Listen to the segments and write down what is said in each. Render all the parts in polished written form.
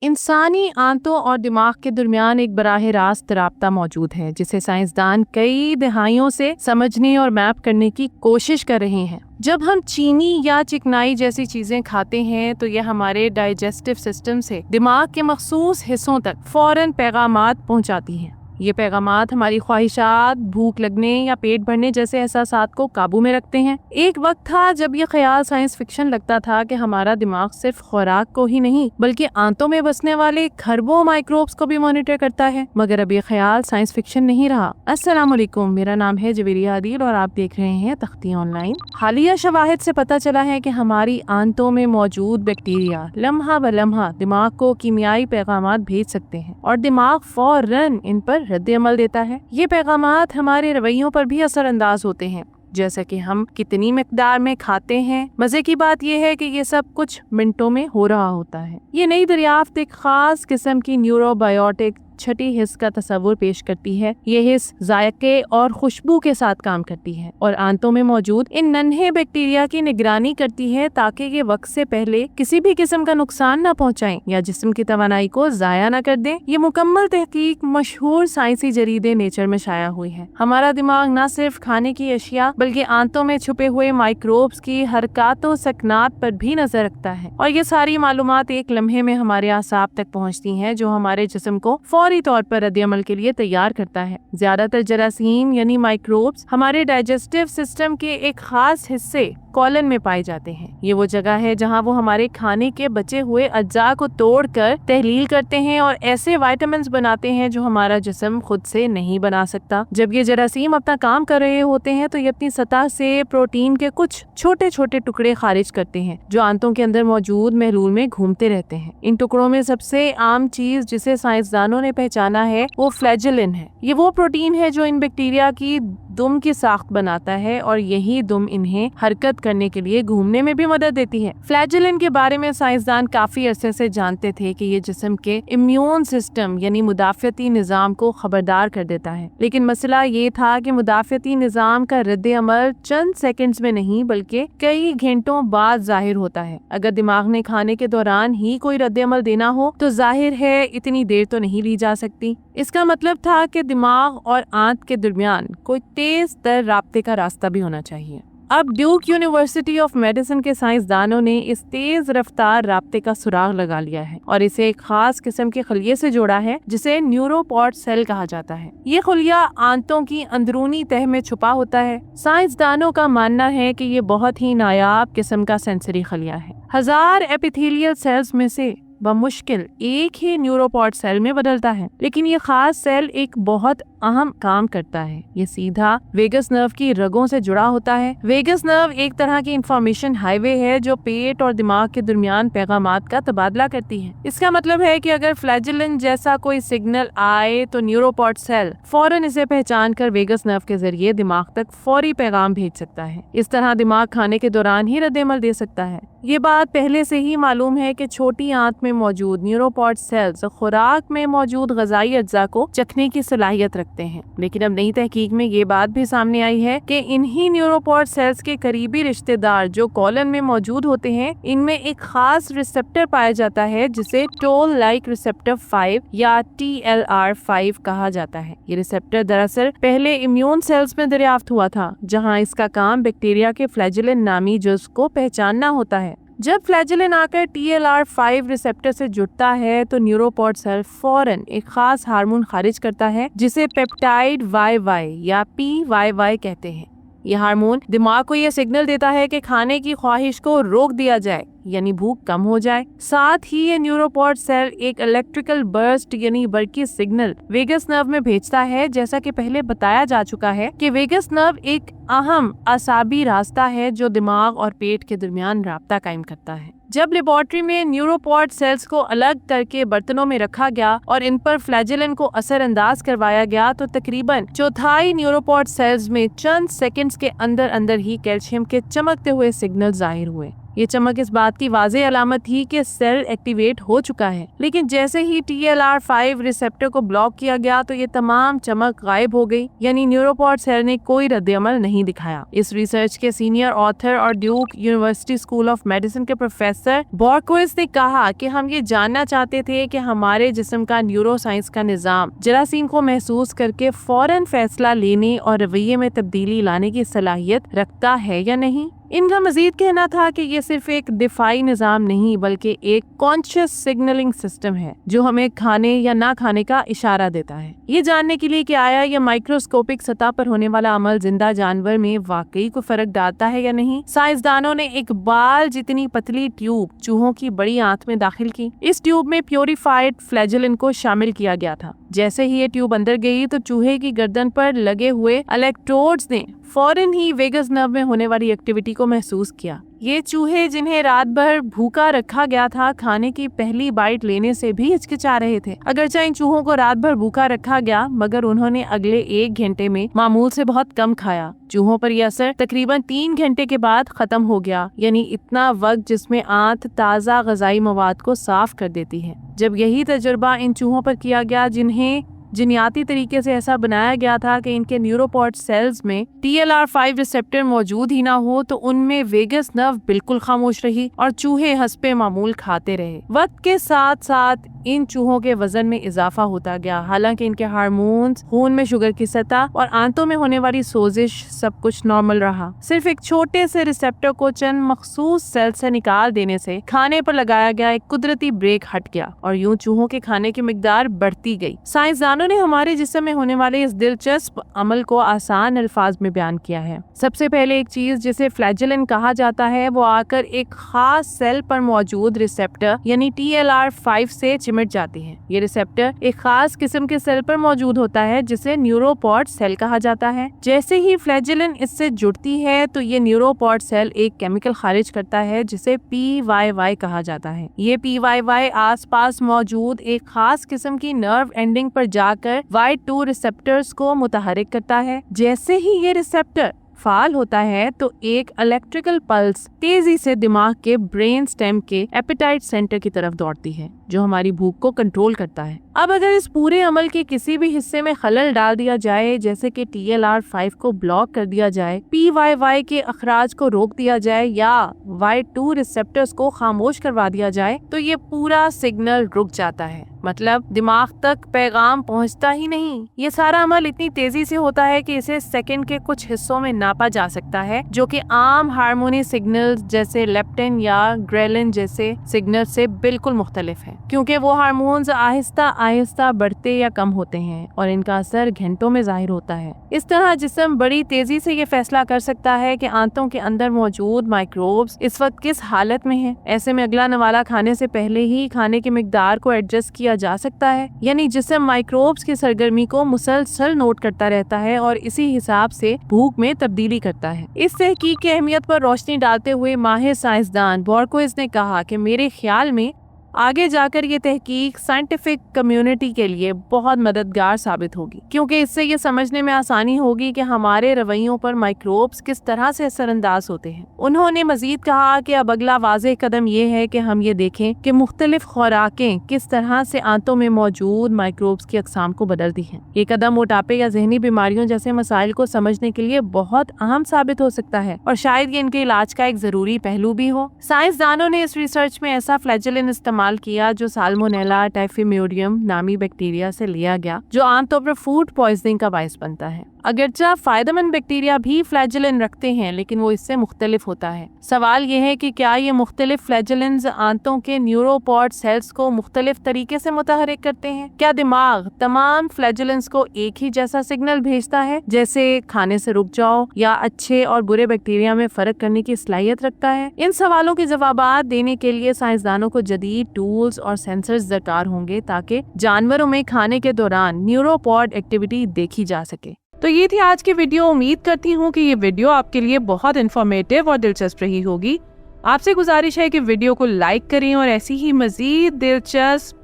انسانی آنتوں اور دماغ کے درمیان ایک براہ راست رابطہ موجود ہے جسے سائنسدان کئی دہائیوں سے سمجھنے اور میپ کرنے کی کوشش کر رہے ہیں۔ جب ہم چینی یا چکنائی جیسی چیزیں کھاتے ہیں تو یہ ہمارے ڈائجسٹو سسٹم سے دماغ کے مخصوص حصوں تک فوراً پیغامات پہنچاتی ہیں۔ یہ پیغامات ہماری خواہشات، بھوک لگنے یا پیٹ بھرنے جیسے احساسات کو قابو میں رکھتے ہیں۔ ایک وقت تھا جب یہ خیال سائنس فکشن لگتا تھا کہ ہمارا دماغ صرف خوراک کو ہی نہیں بلکہ آنتوں میں بسنے والے کھربوں مائکروبس کو بھی مانیٹر کرتا ہے، مگر اب یہ خیال سائنس فکشن نہیں رہا۔ السلام علیکم، میرا نام ہے جویریہ عادل اور آپ دیکھ رہے ہیں تختی آن لائن۔ حالیہ شواہد سے پتہ چلا ہے کہ ہماری آنتوں میں موجود بیکٹیریا لمحہ بلمحہ دماغ کو کیمیائی پیغامات بھیج سکتے ہیں اور دماغ فوراً ان پر رد عمل دیتا ہے۔ یہ پیغامات ہمارے رویوں پر بھی اثر انداز ہوتے ہیں، جیسا کہ ہم کتنی مقدار میں کھاتے ہیں۔ مزے کی بات یہ ہے کہ یہ سب کچھ منٹوں میں ہو رہا ہوتا ہے۔ یہ نئی دریافت ایک خاص قسم کی نیورو بایوٹک چھٹی حص کا تصور پیش کرتی ہے۔ یہ حص ذائقے اور خوشبو کے ساتھ کام کرتی ہے اور آنتوں میں موجود ان ننھے بیکٹیریا کی نگرانی کرتی ہے تاکہ یہ وقت سے پہلے کسی بھی قسم کا نقصان نہ پہنچائیں یا جسم کی توانائی کو ضائع نہ کر دیں۔ یہ مکمل تحقیق مشہور سائنسی جریدے نیچر میں شائع ہوئی ہے۔ ہمارا دماغ نہ صرف کھانے کی اشیاء بلکہ آنتوں میں چھپے ہوئے مائکروبس کی حرکات و سکنات پر بھی نظر رکھتا ہے، اور یہ ساری معلومات ایک لمحے میں ہمارے اعصاب تک پہنچتی ہیں جو ہمارے جسم کو فوری طور پر رد عمل کے لیے تیار کرتا ہے۔ زیادہ تر جراثیم یعنی مائکروبس ہمارے ڈائجسٹو سسٹم کے ایک خاص حصے کولن میں پائے جاتے ہیں۔ یہ وہ جگہ ہے جہاں وہ ہمارے کھانے کے بچے ہوئے اجزاء کو توڑ کر تحلیل کرتے ہیں اور ایسے وائٹامنز بناتے ہیں جو ہمارا جسم خود سے نہیں بنا سکتا۔ جب یہ جراثیم اپنا کام کر رہے ہوتے ہیں تو یہ اپنی سطح سے پروٹین کے کچھ چھوٹے چھوٹے ٹکڑے خارج کرتے ہیں جو آنتوں کے اندر موجود محلول میں گھومتے رہتے ہیں۔ ان ٹکڑوں میں سب سے عام چیز جسے سائنسدانوں نے پہچانا ہے وہ فلیجلن ہے۔ یہ وہ پروٹین ہے جو ان بیکٹیریا کی دم کی ساخت بناتا ہے اور یہی دم انہیں حرکت کرنے کے لیے گھومنے میں بھی مدد دیتی ہے۔ فلیجلن کے بارے میں سائنسدان کافی عرصے سے جانتے تھے کہ یہ جسم کے امیون سسٹم یعنی مدافعتی نظام کو خبردار کر دیتا ہے، لیکن مسئلہ یہ تھا کہ مدافعتی نظام کا رد عمل چند سیکنڈز میں نہیں بلکہ کئی گھنٹوں بعد ظاہر ہوتا ہے۔ اگر دماغ نے کھانے کے دوران ہی کوئی رد عمل دینا ہو تو ظاہر ہے اتنی دیر تو نہیں لی جا سکتی۔ اس کا مطلب تھا کہ دماغ اور آنت کے درمیان کوئی تیز تر رابطے کا راستہ بھی ہونا چاہیے۔ اب ڈیوک یونیورسٹی آف میڈیسن کے سائنسدانوں نے اس تیز رفتار رابطے کا سراغ لگا لیا ہے اور اسے ایک خاص قسم کے خلیے سے جوڑا ہے جسے نیوروپوڈ سیل کہا جاتا ہے۔ یہ خلیہ آنتوں کی اندرونی تہہ میں چھپا ہوتا ہے۔ سائنسدانوں کا ماننا ہے کہ یہ بہت ہی نایاب قسم کا سینسری خلیہ ہے۔ ہزار ایپیتھیلیل سیلز میں سے بمشکل ایک ہی نیوروپوڈ سیل میں بدلتا ہے، لیکن یہ خاص سیل ایک بہت اہم کام کرتا ہے۔ یہ سیدھا ویگس نرو کی رگوں سے جڑا ہوتا ہے۔ ویگس نرو ایک طرح کی انفارمیشن ہائی وے ہے جو پیٹ اور دماغ کے درمیان پیغامات کا تبادلہ کرتی ہے۔ اس کا مطلب ہے کہ اگر فلیجلن جیسا کوئی سگنل آئے تو نیوروپوڈ سیل فوراً اسے پہچان کر ویگس نرو کے ذریعے دماغ تک فوری پیغام بھیج سکتا ہے۔ اس طرح دماغ کھانے کے دوران ہی رد عمل دے سکتا ہے۔ یہ بات پہلے سے ہی معلوم ہے کہ چھوٹی آنت میں موجود نیوروپوڈ سیلز خوراک میں موجود غذائی اجزاء کو چکھنے کی صلاحیت رکھتے ہیں، لیکن اب نئی تحقیق میں یہ بات بھی سامنے آئی ہے کہ انہی نیوروپوڈ سیلز کے قریبی رشتہ دار جو کولن میں موجود ہوتے ہیں ان میں ایک خاص ریسپٹر پایا جاتا ہے جسے ٹول لائک ریسپٹر 5 یا TLR5 کہا جاتا ہے۔ یہ ریسپٹر دراصل پہلے امیون سیلز میں دریافت ہوا تھا جہاں اس کا کام بیکٹیریا کے فلیجلن نامی جزو کو پہچاننا ہوتا ہے۔ جب فلیجلن آ کر TLR5 ریسپٹر سے جڑتا ہے تو نیوروپوڈ سیل فوراً ایک خاص ہارمون خارج کرتا ہے جسے پیپٹائڈ YY یا PYY کہتے ہیں۔ یہ ہارمون دماغ کو یہ سگنل دیتا ہے کہ کھانے کی خواہش کو روک دیا جائے یعنی بھوک کم ہو جائے۔ ساتھ ہی یہ نیوروپوڈ سیل ایک الیکٹریکل برسٹ یعنی برقی سگنل ویگس نرو میں بھیجتا ہے۔ جیسا کہ پہلے بتایا جا چکا ہے کہ ویگس نرو ایک اہم اعصابی راستہ ہے جو دماغ اور پیٹ کے درمیان رابطہ قائم کرتا ہے۔ جب لیبارٹری میں نیوروپوڈ سیلز کو الگ کر کے برتنوں میں رکھا گیا اور ان پر فلیجلن کو اثر انداز کروایا گیا تو تقریباً چوتھائی نیوروپوڈ سیلز میں چند سیکنڈز کے اندر ہی کیلشیم کے چمکتے ہوئے سگنل ظاہر ہوئے۔ ये चमक इस बात की वाज़ेह अलामत थी कि सेल एक्टिवेट हो चुका है, लेकिन जैसे ही TLR5 रिसेप्टर को ब्लॉक किया गया तो ये तमाम चमक गायब हो गई, यानी न्यूरोपॉड सेल ने कोई रद्द-ए-अमल नहीं दिखाया। इस रिसर्च के सीनियर ऑथर और Duke university school of medicine के प्रोफेसर बॉरकोइस ने कहा कि हम ये जानना चाहते थे कि हमारे जिस्म का न्यूरोसाइंस का निज़ाम जरासीम को महसूस करके फौरन फैसला लेने और रवैये में तब्दीली लाने की सलाहियत रखता है या नहीं। इनका मजीद कहना था कि ये सिर्फ एक दिफाई निज़ाम नहीं बल्कि एक कॉन्शियस सिग्नलिंग सिस्टम है जो हमें खाने या ना खाने का इशारा देता है। ये जानने के लिए कि आया ये माइक्रोस्कोपिक सतह पर होने वाला अमल जिंदा जानवर में वाकई को फर्क डालता है या नहीं, साइंसदानों ने एक बाल जितनी पतली ट्यूब चूहों की बड़ी आंत में दाखिल की। इस ट्यूब में प्योरीफाइड फ्लैजेलिन को शामिल किया गया था। जैसे ही ये ट्यूब अंदर गई तो चूहे की गर्दन पर लगे हुए इलेक्ट्रोड्स ने फौरन ही वेगस नर्व में होने वाली एक्टिविटी को महसूस किया। ये चूहे जिन्हें रात भर भूखा रखा गया था खाने की पहली बाइट लेने से भी हिचकिचा रहे थे। अगरचे इन चूहों को रात भर भूखा रखा गया मगर उन्होंने अगले 1 घंटे में मामूल से बहुत कम खाया। चूहों पर यह असर तकरीबन 3 घंटे के बाद खत्म हो गया, यानी इतना वक्त जिसमें आंत ताज़ा ग़िज़ाई मवाद को साफ कर देती है। जब यही तजुर्बा इन चूहों पर किया गया जिन्हें जिन्याती तरीके से ऐसा बनाया गया था कि इनके न्यूरोपॉड सेल्स में TLR5 रिसेप्टर मौजूद ही ना हो, तो उनमें वेगस नर्व बिल्कुल खामोश रही और चूहे हंसपे मामूल खाते रहे। वक्त के साथ साथ इन चूहों के वजन में इजाफा होता गया, हालांकि इनके हार्मोन्स, खून में शुगर की सतह और आंतों में होने वाली सोजिश सब कुछ नॉर्मल रहा। सिर्फ एक छोटे से रिसेप्टर को चंद मखसूस सेल से निकाल देने से खाने पर लगाया गया एक कुदरती ब्रेक हट गया और यूं चूहों के खाने की मिकदार बढ़ती गई। साइंसदानों ने हमारे जिस्म में होने वाले इस दिलचस्प अमल को आसान अल्फाज में बयान किया है। सबसे पहले एक चीज जिसे फ्लैजेलिन कहा जाता है वो आकर एक खास सेल पर मौजूद रिसेप्टर यानी TLR5 से चिमट जाती है। ये रिसेप्टर एक खास किस्म के सेल पर मौजूद होता है जिसे न्यूरोपॉड सेल कहा जाता है। जैसे ही फ्लैजेलिन इससे जुड़ती है तो ये न्यूरोपॉड सेल एक केमिकल खारिज करता है जिसे PYY कहा जाता है। ये PYY आसपास मौजूद एक खास किस्म की नर्व एंडिंग पर जाकर Y2 रिसेप्टर्स को मुतहरिक करता है। जैसे ही ये रिसेप्टर फाल होता है तो एक इलेक्ट्रिकल पल्स तेजी से दिमाग के ब्रेन स्टेम के एपेटाइट सेंटर की तरफ दौड़ती है जो हमारी भूख को कंट्रोल करता है। अब अगर इस पूरे अमल के किसी भी हिस्से में खलल डाल दिया जाए, जैसे कि TLR5 को ब्लॉक कर दिया जाए, PYY के अखराज को रोक दिया जाए या Y2 रिसेप्टर्स को खामोश करवा दिया जाए, तो ये पूरा सिग्नल रुक जाता है। मतलब दिमाग तक पैगाम पहुंचता ही नहीं। ये सारा अमल इतनी तेजी से होता है कि इसे सेकंड के कुछ हिस्सों में नापा जा सकता है, जो कि आम हार्मोनी सिग्नल जैसे लेप्टिन या ग्रेलिन जैसे सिग्नल से बिल्कुल मुख्तलिफ है, क्योंकि वो हार्मोन्स आहिस्ता आहिस्ता बढ़ते या कम होते हैं और इनका असर घंटों में जाहिर होता है। इस तरह जिस्म बड़ी तेजी से ये फैसला कर सकता है कि आंतों के अंदर मौजूद माइक्रोब्स इस वक्त किस हालत में हैं। ऐसे में अगला नवाला खाने से पहले ही खाने की मिकदार को एडजस्ट किया जा सकता है, यानी जिस्म माइक्रोब्स की सरगर्मी को मुसलसल नोट करता रहता है और इसी हिसाब से भूख में तब्दीली करता है। इस तहकीक की अहमियत पर रोशनी डालते हुए माहिर साइंसदान बॉरकोइस ने कहा कि मेरे ख्याल में आगे जाकर ये तहकीक साइंटिफिक कम्युनिटी के लिए बहुत मददगार साबित होगी, क्योंकि इससे ये समझने में आसानी होगी कि हमारे रवैयों पर माइक्रोब्स किस तरह से असरअंदाज होते हैं। उन्होंने मजीद कहा कि अब अगला वाज़ेह कदम ये है कि हम ये देखें कि मुख्तलिफ खुराकें किस तरह से आंतों में मौजूद माइक्रोब्स की अक़साम को बदलती हैं। ये कदम मोटापे या ज़हनी बीमारियों जैसे मसाइल को समझने के लिए बहुत अहम साबित हो सकता है और शायद ये इनके इलाज का एक ज़रूरी पहलू भी हो। साइंसदानों ने इस रिसर्च में ऐसा फ्लैजेलिन इस्तेमाल किया जो साल्मोनेला टाइफिमोडियम नामी बैक्टीरिया से लिया गया, जो आमतौर पर फूड पॉइजनिंग का बायस बनता है। अगरचे फायदेमंद बैक्टीरिया भी फ्लैजेलिन रखते हैं, लेकिन वो इससे मुख्तलिफ होता है। सवाल ये है कि क्या ये मुख्तलिफ फ्लैजेलिन्स आंतों के न्यूरोपॉड सेल्स को मुख्तलिफ तरीके से मुतहरिक करते हैं? क्या दिमाग तमाम फ्लैजेलिन्स को एक ही जैसा सिग्नल भेजता है, जैसे खाने से रुक जाओ, या अच्छे और बुरे बैक्टीरिया में फर्क करने की सलाहियत रखता है? इन सवालों के जवाबात देने के लिए साइंसदानों को जदीद टूल्स और सेंसर्स दरकार होंगे ताकि जानवरों में खाने के दौरान न्यूरोपॉड एक्टिविटी देखी जा सके। तो ये थी आज की वीडियो। उम्मीद करती हूँ कि ये वीडियो आपके लिए बहुत इन्फॉर्मेटिव और दिलचस्प रही होगी। आपसे गुजारिश है कि वीडियो को लाइक करें और ऐसी ही मजीद दिलचस्प,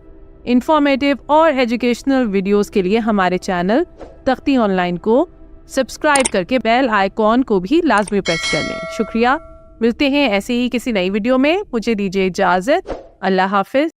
इन्फॉर्मेटिव और एजुकेशनल वीडियोस के लिए हमारे चैनल तख्ती ऑनलाइन को सब्सक्राइब करके बेल आइकॉन को भी लाजमी प्रेस कर लें। शुक्रिया। ملتے ہیں ایسے ہی کسی نئی ویڈیو میں. مجھے دیجیے اجازت. اللہ حافظ.